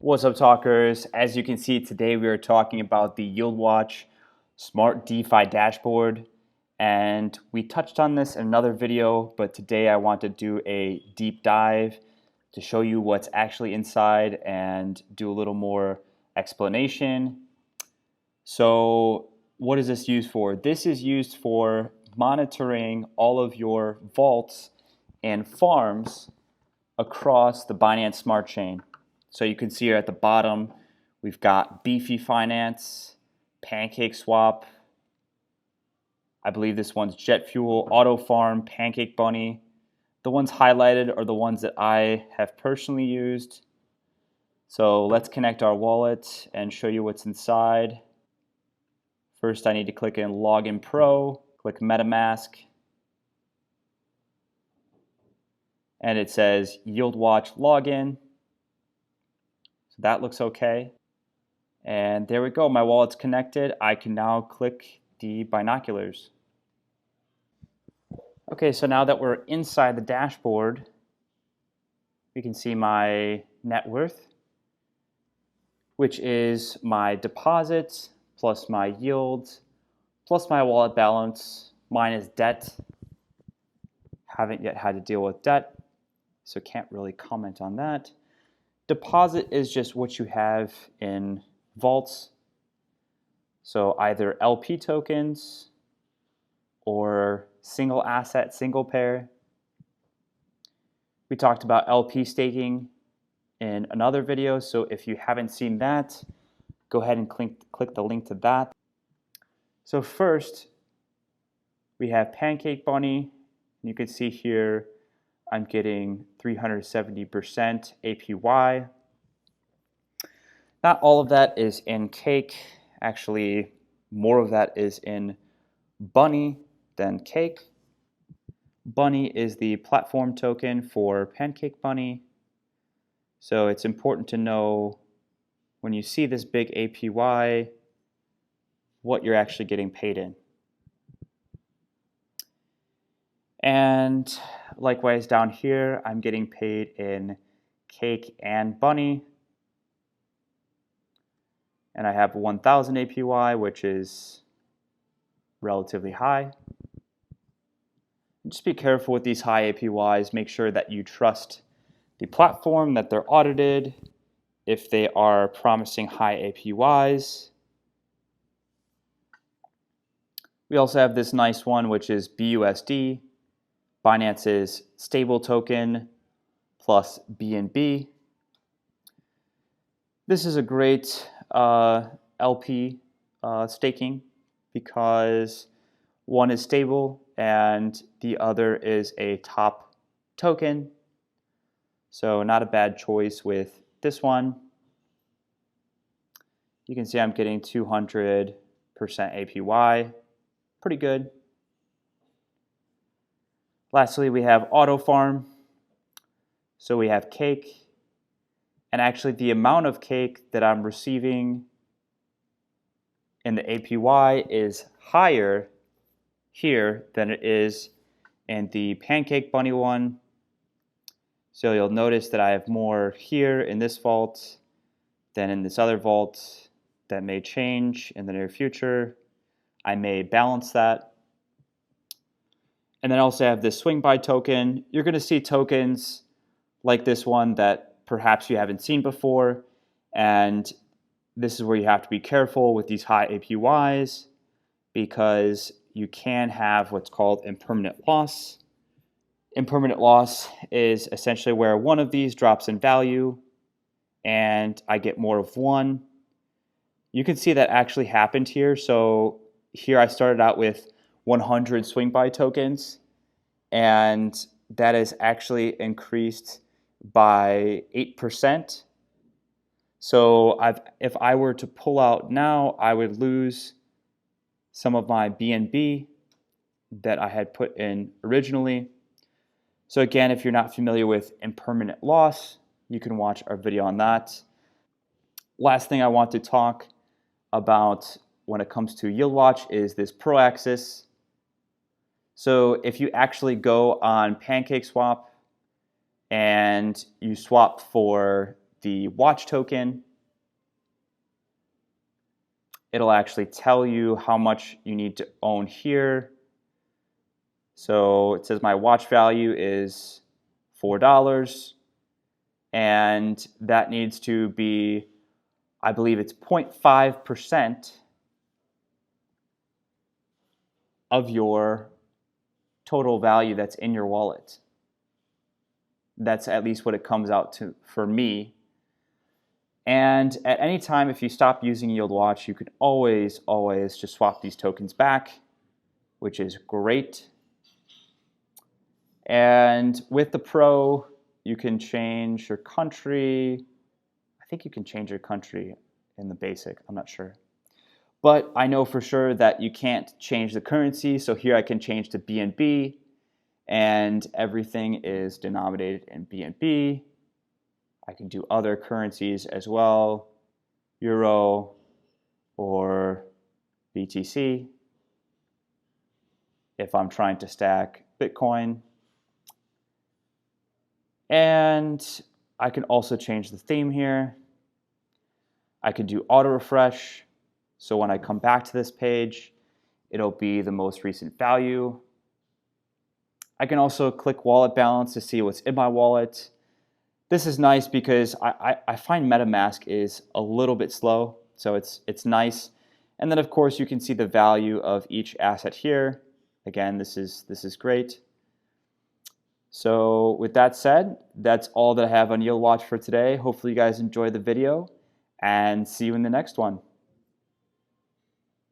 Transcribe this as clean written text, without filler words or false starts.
What's up, talkers? As you can see, today we are talking about the YieldWatch Smart DeFi dashboard, and we touched on this in another video, but today I want to do a deep dive to show you what's actually inside and do a little more explanation. So what is this used for? This is used for monitoring all of your vaults and farms across the Binance Smart Chain. So you can see here at the bottom, we've got Beefy.Finance, PancakeSwap, I believe this one's Jetfuel, Autofarm, Pancake Bunny. The ones highlighted are the ones that I have personally used. So let's connect our wallet and show you what's inside. First, I need to click in Login Pro, click Metamask, and it says YieldWatch Login. That looks okay. And there we go, my wallet's connected. I can now click the binoculars. Okay, so now that we're inside the dashboard, we can see my net worth, which is my deposits plus my yield plus my wallet balance minus debt. Haven't yet had to deal with debt, so can't really comment on that. Deposit is just what you have in vaults. So either LP tokens or single asset, single pair. We talked about LP staking in another video, so if you haven't seen that, go ahead and click the link to that. So first, we have Pancake Bunny. You can see here I'm getting 370% APY. Not all of that is in Cake. Actually, more of that is in Bunny than Cake. Bunny is the platform token for Pancake Bunny. So it's important to know when you see this big APY, what you're actually getting paid in. And likewise down here, I'm getting paid in Cake and Bunny. And I have 1,000 APY, which is relatively high. Just be careful with these high APYs. Make sure that you trust the platform, that they're audited. If they are promising high APYs. We also have this nice one, which is BUSD, Binance's stable token plus BNB. This is a great LP staking because one is stable and the other is a top token. So not a bad choice with this one. You can see I'm getting 200% APY. Pretty good. Lastly, we have Autofarm. So we have Cake. And actually the amount of Cake that I'm receiving in the APY is higher here than it is in the Pancake Bunny one. So you'll notice that I have more here in this vault than in this other vault. That may change in the near future. I may balance that. And then I also have this SWINGBY token. You're going to see tokens like this one that perhaps you haven't seen before. And this is where you have to be careful with these high APYs because you can have what's called impermanent loss. Impermanent loss is essentially where one of these drops in value and I get more of one. You can see that actually happened here. So here I started out with 100 SWINGBY tokens, and that is actually increased by 8%. So if I were to pull out now, I would lose some of my BNB that I had put in originally. So again, if you're not familiar with impermanent loss, you can watch our video on that. Last thing I want to talk about when it comes to YieldWatch is this Pro axis. So if you actually go on PancakeSwap and you swap for the watch token, it'll actually tell you how much you need to own here. So it says my watch value is $4, and that needs to be, I believe it's 0.5% of your total value that's in your wallet. That's at least what it comes out to for me. And at any time, if you stop using YieldWatch, you could always just swap these tokens back, which is great. And with the Pro, you can change your country. I think you can change your country in the basic. I'm not sure. But I know for sure that you can't change the currency. So here I can change to BNB, and everything is denominated in BNB. I can do other currencies as well, Euro or BTC, if I'm trying to stack Bitcoin. And I can also change the theme here. I can do auto refresh. So when I come back to this page, it'll be the most recent value. I can also click wallet balance to see what's in my wallet. This is nice because I find Metamask is a little bit slow, so it's nice. And then of course you can see the value of each asset here. Again, this is great. So with that said, that's all that I have on YieldWatch for today. Hopefully you guys enjoyed the video, and see you in the next one.